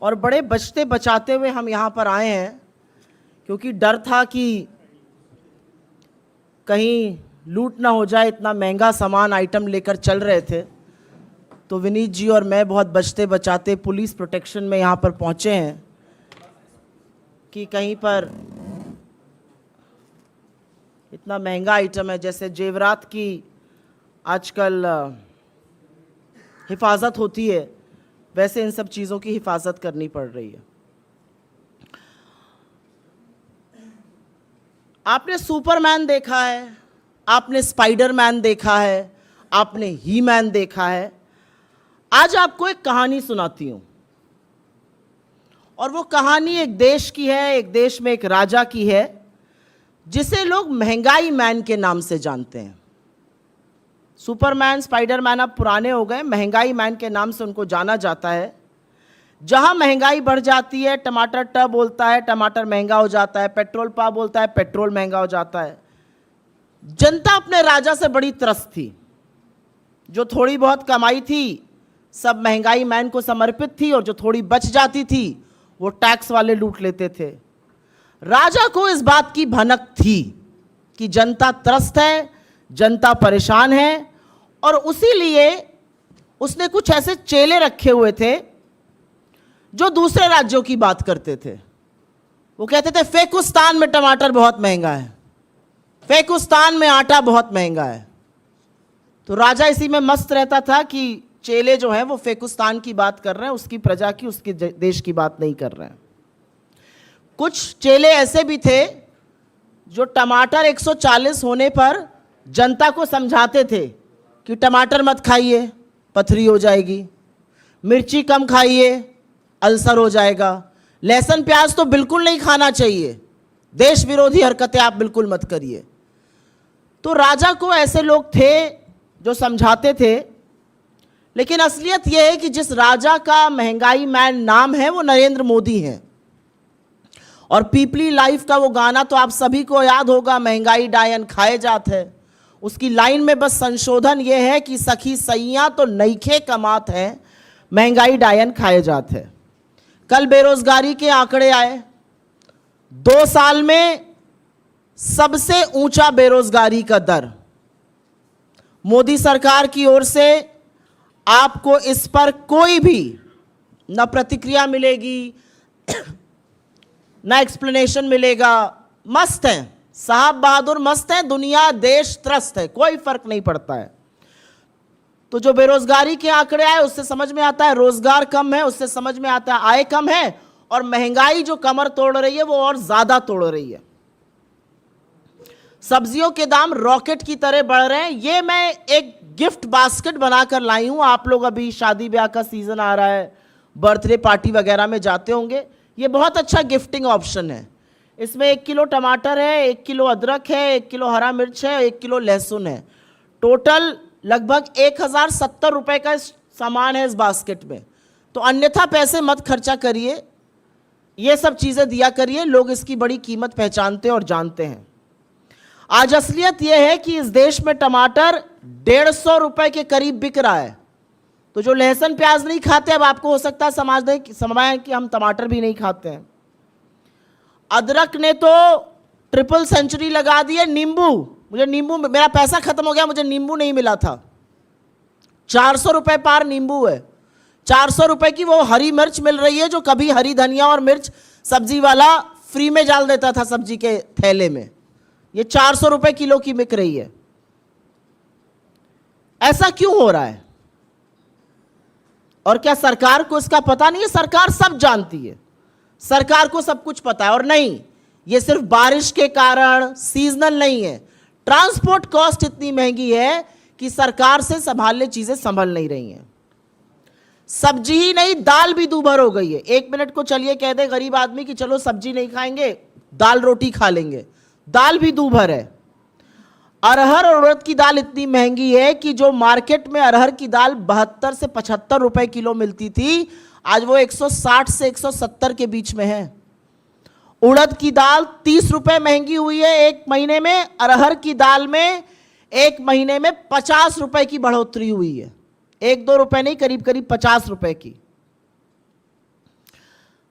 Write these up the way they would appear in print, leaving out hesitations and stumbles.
और बड़े बचते बचाते हुए हम यहाँ पर आए हैं, क्योंकि डर था कि कहीं लूट ना हो जाए। इतना महंगा सामान आइटम लेकर चल रहे थे, तो विनीत जी और मैं बहुत बचते बचाते पुलिस प्रोटेक्शन में यहाँ पर पहुँचे हैं कि कहीं पर इतना महंगा आइटम है, जैसे जेवरात की आजकल हिफाजत होती है, वैसे इन सब चीज़ों की हिफाजत करनी पड़ रही है। आपने सुपरमैन देखा है, आपने स्पाइडरमैन देखा है, आपने ही मैन देखा है। आज आपको एक कहानी सुनाती हूं, और वो कहानी एक देश की है, एक देश में एक राजा की है, जिसे लोग महंगाई मैन के नाम से जानते हैं। सुपरमैन, स्पाइडरमैन अब पुराने हो गए, महंगाई मैन के नाम से उनको जाना जाता है। जहां महंगाई बढ़ जाती है, टमाटर ट बोलता है, टमाटर महंगा हो जाता है, पेट्रोल पा बोलता है, पेट्रोल महंगा हो जाता है। जनता अपने राजा से बड़ी त्रस्त थी। जो थोड़ी बहुत कमाई थी सब महंगाई मैन को समर्पित थी, और जो थोड़ी बच जाती थी वो टैक्स वाले लूट लेते थे। राजा को इस बात की भनक थी कि जनता त्रस्त है, जनता परेशान है, और उसी लिए उसने कुछ ऐसे चेले रखे हुए थे जो दूसरे राज्यों की बात करते थे। वो कहते थे फेकुस्तान में टमाटर बहुत महंगा है, फेकुस्तान में आटा बहुत महंगा है। तो राजा इसी में मस्त रहता था कि चेले जो हैं वो फेकुस्तान की बात कर रहे हैं, उसकी प्रजा की, उसके देश की बात नहीं कर रहे हैं। कुछ चेले ऐसे भी थे जो टमाटर 140 होने पर जनता को समझाते थे कि टमाटर मत खाइए, पथरी हो जाएगी, मिर्ची कम खाइए, अल्सर हो जाएगा, लहसुन प्याज तो बिल्कुल नहीं खाना चाहिए, देश विरोधी हरकतें आप बिल्कुल मत करिए। तो राजा को ऐसे लोग थे जो समझाते थे। लेकिन असलियत यह है कि जिस राजा का महंगाई मैन नाम है वो नरेंद्र मोदी है। और पीपली लाइफ का वो गाना तो आप सभी को याद होगा, महंगाई डायन खाए जात है। उसकी लाइन में बस संशोधन ये है कि सखी सैया तो नईखे कमात है, महंगाई डायन खाए जात है। कल बेरोजगारी के आंकड़े आए, 2 साल में सबसे ऊंचा बेरोजगारी का दर। मोदी सरकार की ओर से आपको इस पर कोई भी न प्रतिक्रिया मिलेगी, ना एक्सप्लेनेशन मिलेगा। मस्त हैं साहब, बहादुर मस्त हैं, दुनिया देश त्रस्त है, कोई फर्क नहीं पड़ता है। तो जो बेरोजगारी के आंकड़े आए उससे समझ में आता है रोजगार कम है, उससे समझ में आता है आय कम है, और महंगाई जो कमर तोड़ रही है वो और ज्यादा तोड़ रही है। सब्जियों के दाम रॉकेट की तरह बढ़ रहे हैं। ये मैं एक गिफ्ट बास्केट बनाकर लाई हूं। आप लोग अभी शादी ब्याह का सीजन आ रहा है, बर्थडे पार्टी वगैरह में जाते होंगे, ये बहुत अच्छा गिफ्टिंग ऑप्शन है। इसमें 1 किलो टमाटर है, 1 किलो अदरक है, 1 किलो हरा मिर्च है, 1 किलो लहसुन है। टोटल लगभग 1070 रुपए का सामान है इस बास्केट में। तो अन्यथा पैसे मत खर्चा करिए, ये सब चीज़ें दिया करिए, लोग इसकी बड़ी कीमत पहचानते और जानते हैं। आज असलियत यह है कि इस देश में टमाटर 150 रुपए के करीब बिक रहा है। तो जो लहसुन प्याज नहीं खाते, अब आपको हो सकता है समझ कि हम टमाटर भी नहीं खाते हैं। अदरक ने तो ट्रिपल सेंचुरी लगा दी है। नींबू, मुझे नींबू, मेरा पैसा खत्म हो गया, मुझे नींबू नहीं मिला था। 400 रुपए पार नींबू है। 400 रुपए की वो हरी मिर्च मिल रही है जो कभी हरी धनिया और मिर्च सब्जी वाला फ्री में डाल देता था सब्जी के थैले में, ये 400 रुपए किलो की बिक रही है। ऐसा क्यों हो रहा है? और क्या सरकार को इसका पता नहीं है? सरकार सब जानती है, सरकार को सब कुछ पता है। और नहीं, ये सिर्फ बारिश के कारण सीजनल नहीं है, ट्रांसपोर्ट कॉस्ट इतनी महंगी है कि सरकार से संभालने चीजें संभल नहीं रही हैं। सब्जी ही नहीं, दाल भी दूभर हो गई है। 1 मिनट को चलिए कह दे गरीब आदमी कि चलो सब्जी नहीं खाएंगे, दाल रोटी खा लेंगे, दाल भी दूभर है। अरहर और उड़द की दाल इतनी महंगी है कि जो मार्केट में अरहर की दाल 72 से 75 रुपए किलो मिलती थी, आज वो 160 से 170 के बीच में है। उड़द की दाल 30 रुपए महंगी हुई है 1 महीने में। अरहर की दाल में 1 महीने में 50 रुपए की बढ़ोतरी हुई है। 1-2 रुपए नहीं, करीब करीब 50 रुपए की।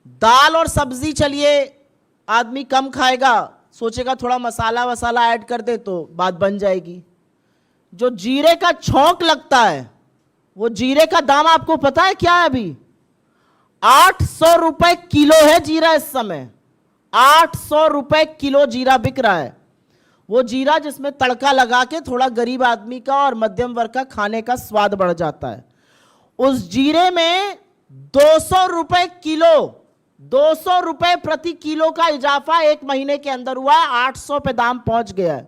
दाल और सब्जी चलिए आदमी कम खाएगा, सोचेगा थोड़ा मसाला वसाला ऐड कर दे तो बात बन जाएगी। जो जीरे का छौंक लगता है, वो जीरे का दाम आपको पता है क्या है? अभी 800 रुपए किलो है जीरा इस समय। 800 रुपए किलो जीरा बिक रहा है। वो जीरा जिसमें तड़का लगा के थोड़ा गरीब आदमी का और मध्यम वर्ग का खाने का स्वाद बढ़ जाता है। उस जीरे में 200 रुपए किलो, 200 रुपए प्रति किलो का इजाफा एक महीने के अंदर हुआ है। 800 पे दाम पहुंच गया है।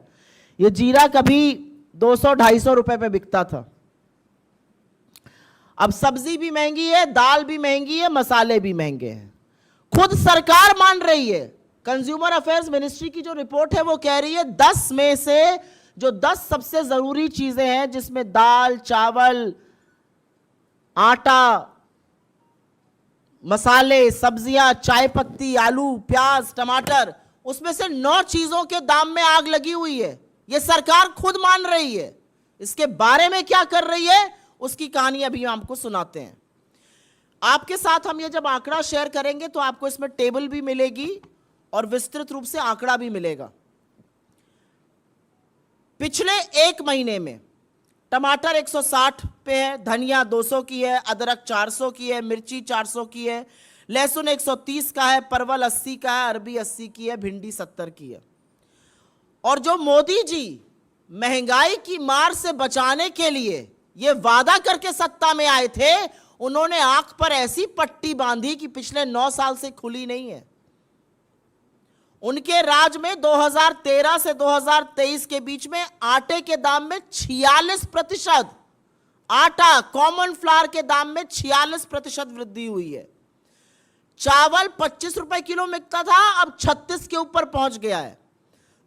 ये जीरा कभी 200-250 रुपए पे बिकता था। अब सब्जी भी महंगी है, दाल भी महंगी है, मसाले भी महंगे हैं। खुद सरकार मान रही है। कंज्यूमर अफेयर्स मिनिस्ट्री की जो रिपोर्ट है वो कह रही है 10 में से जो 10 सबसे जरूरी चीजें हैं, जिसमें दाल, चावल, आटा, मसाले, सब्जियां, चाय पत्ती, आलू, प्याज, टमाटर, उसमें से 9 चीजों के दाम में आग लगी हुई है। यह सरकार खुद मान रही है। इसके बारे में क्या कर रही है उसकी कहानी अभी हम आपको सुनाते हैं। आपके साथ हम ये जब आंकड़ा शेयर करेंगे तो आपको इसमें टेबल भी मिलेगी और विस्तृत रूप से आंकड़ा भी मिलेगा। पिछले एक महीने में टमाटर 160 पे है, धनिया 200 की है, अदरक 400 की है, मिर्ची 400 की है, लहसुन 130 का है, परवल 80 का है, अरबी 80 की है, भिंडी 70 की है। और जो मोदी जी महंगाई की मार से बचाने के लिए ये वादा करके सत्ता में आए थे, उन्होंने आंख पर ऐसी पट्टी बांधी कि पिछले 9 साल से खुली नहीं है। उनके राज में 2013 से 2023 के बीच में आटे के दाम में 46%, आटा कॉमन फ्लावर के दाम में 46% वृद्धि हुई है। चावल 25 रुपए किलो मिलता था, अब 36 के ऊपर पहुंच गया है।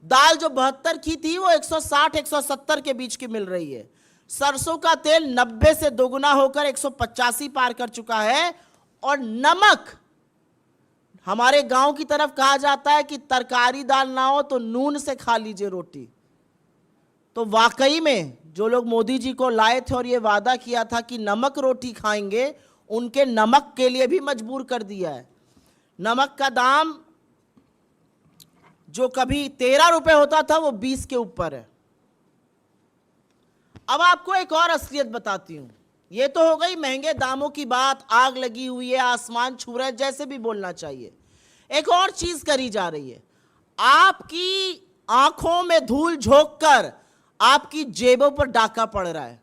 दाल जो 72 की थी वो 160-170 के बीच की मिल रही है। सरसों का तेल 90 से दोगुना होकर 185 पार कर चुका है। और नमक, हमारे गांव की तरफ कहा जाता है कि तरकारी दाल ना हो तो नून से खा लीजिए रोटी। तो वाकई में जो लोग मोदी जी को लाए थे और ये वादा किया था कि नमक रोटी खाएंगे, उनके नमक के लिए भी मजबूर कर दिया है। नमक का दाम जो कभी 13 रुपए होता था वो 20 के ऊपर है। अब आपको एक और असलियत बताती हूं। ये तो हो गई महंगे दामों की बात, आग लगी हुई है, आसमान छू रहे हैं, जैसे भी बोलना चाहिए। एक और चीज करी जा रही है। आपकी आंखों में धूल झोंककर आपकी जेबों पर डाका पड़ रहा है।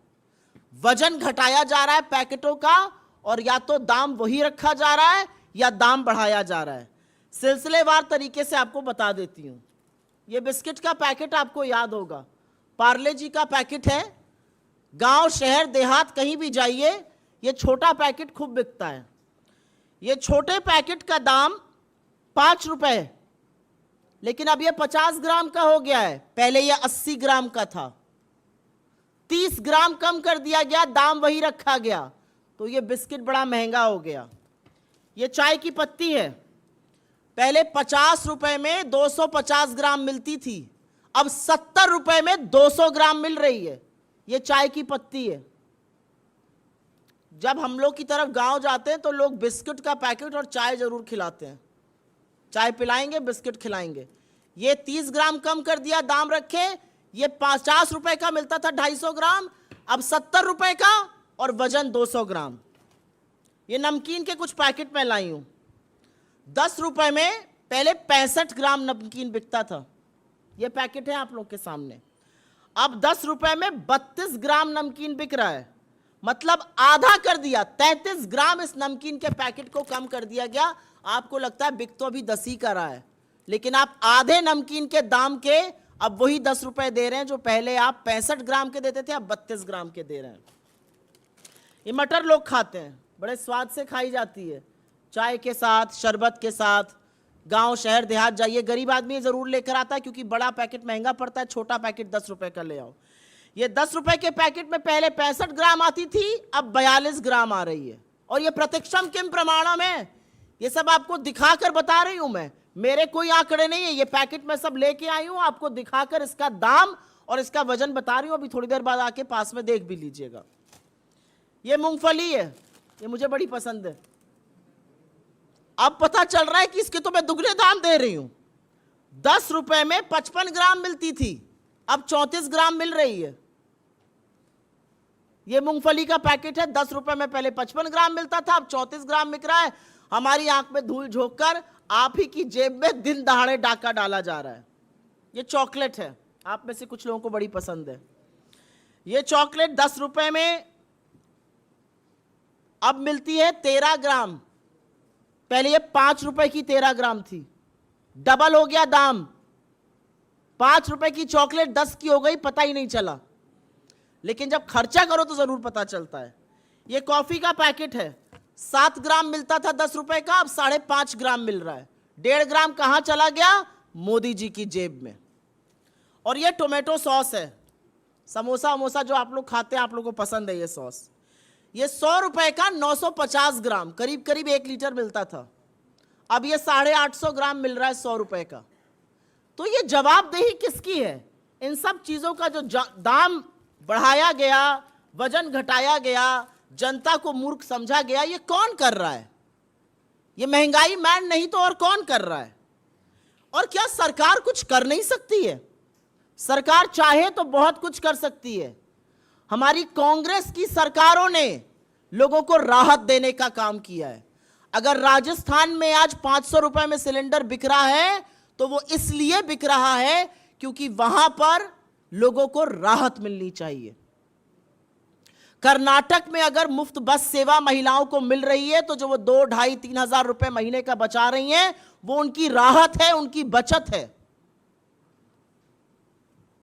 वजन घटाया जा रहा है पैकेटों का, और या तो दाम वही रखा जा रहा है या दाम बढ़ाया जा रहा है। सिलसिलेवार तरीके से आपको बता देती हूं। ये बिस्किट का पैकेट आपको याद होगा, पार्ले जी का पैकेट है। गांव, शहर, देहात कहीं भी जाइए, ये छोटा पैकेट खूब बिकता है। ये छोटे पैकेट का दाम 5 रुपए, लेकिन अब ये 50 ग्राम का हो गया है। पहले ये 80 ग्राम का था। 30 ग्राम कम कर दिया गया, दाम वही रखा गया, तो ये बिस्किट बड़ा महंगा हो गया। ये चाय की पत्ती है। पहले 50 रुपए में 250 ग्राम मिलती थी, अब 70 रुपए में 200 ग्राम मिल रही है। ये चाय की पत्ती है। जब हम लोग की तरफ गांव जाते हैं तो लोग बिस्किट का पैकेट और चाय जरूर खिलाते हैं। चाय पिलाएंगे, बिस्किट खिलाएंगे। ये 30 ग्राम कम कर दिया, दाम रखे। ये 50 रुपए का मिलता था 250 ग्राम, अब 70 रुपए का, और वजन 200 ग्राम। ये नमकीन के कुछ पैकेट में लाई हूं। 10 रुपए में पहले 65 ग्राम नमकीन बिकता था। ये पैकेट है आप लोग के सामने। अब 10 रुपए में 32 ग्राम नमकीन बिक रहा है, मतलब आधा कर दिया। 33 ग्राम इस नमकीन के पैकेट को कम कर दिया गया। आपको लगता है बिक तो अभी 10 ही का रहा है, लेकिन आप आधे नमकीन के दाम के अब वही 10 रुपए दे रहे हैं जो पहले आप 65 ग्राम के देते थे, अब 32 ग्राम के दे रहे हैं। ये मटर लोग खाते हैं, बड़े स्वाद से खाई जाती है, चाय के साथ, शरबत के साथ। गांव, शहर, देहात जाइए, गरीब आदमी जरूर लेकर आता है क्योंकि बड़ा पैकेट महंगा पड़ता है, छोटा पैकेट 10 रुपए का ले आओ। ये 10 रुपए के पैकेट में पहले 65 ग्राम आती थी, अब 42 ग्राम आ रही है। और ये प्रत्यक्षम किम प्रमाणम है, ये सब आपको दिखाकर बता रही हूं मैं। मेरे कोई आंकड़े नहीं है, ये पैकेट में सब लेके आई हूं, आपको दिखाकर इसका दाम और इसका वजन बता रही हूं। अभी थोड़ी देर बाद आके पास में देख भी लीजिएगा। ये मूंगफली है, ये मुझे बड़ी पसंद है। अब पता चल रहा है कि इसके तो मैं दुगने दाम दे रही हूं। 10 रुपए में 55 ग्राम मिलती थी, अब 34 ग्राम मिल रही है। ये मूंगफली का पैकेट है, 10 रुपए में पहले 55 ग्राम मिलता था, अब 34 ग्राम मिल रहा है। हमारी आंख में धूल झोंक कर आप ही की जेब में दिन दहाड़े डाका डाला जा रहा है। ये चॉकलेट है, आप में से कुछ लोगों को बड़ी पसंद है। ये चॉकलेट 10 रुपए में अब मिलती है 13 ग्राम, पहले ये 5 रुपए की 13 ग्राम थी, डबल हो गया दाम। 5 रुपए की चॉकलेट 10 की हो गई, पता ही नहीं चला। लेकिन जब खर्चा करो तो जरूर पता चलता है। ये कॉफी का पैकेट है, 7 ग्राम मिलता था 10 रुपए का, अब 5.5 ग्राम मिल रहा है। 1.5 ग्राम कहां चला गया? मोदी जी की जेब में। और ये टोमेटो सॉस है, समोसा वमोसा जो आप लोग खाते हैं, आप लोगों को पसंद है ये सॉस। ये 100 रुपए का 950 ग्राम, करीब करीब 1 लीटर मिलता था, अब ये 850 ग्राम मिल रहा है 100 रुपए का। तो ये जवाबदेही किसकी है? इन सब चीजों का जो दाम बढ़ाया गया, वजन घटाया गया, जनता को मूर्ख समझा गया, ये कौन कर रहा है? ये महंगाई मैन नहीं तो और कौन कर रहा है? और क्या सरकार कुछ कर नहीं सकती है? सरकार चाहे तो बहुत कुछ कर सकती है। हमारी कांग्रेस की सरकारों ने लोगों को राहत देने का काम किया है। अगर राजस्थान में आज 500 रुपए में सिलेंडर बिक रहा है तो वो इसलिए बिक रहा है क्योंकि वहां पर लोगों को राहत मिलनी चाहिए। कर्नाटक में अगर मुफ्त बस सेवा महिलाओं को मिल रही है तो जो वो 2, 2.5, 3 हजार रुपए महीने का बचा रही हैं, वो उनकी राहत है, उनकी बचत है।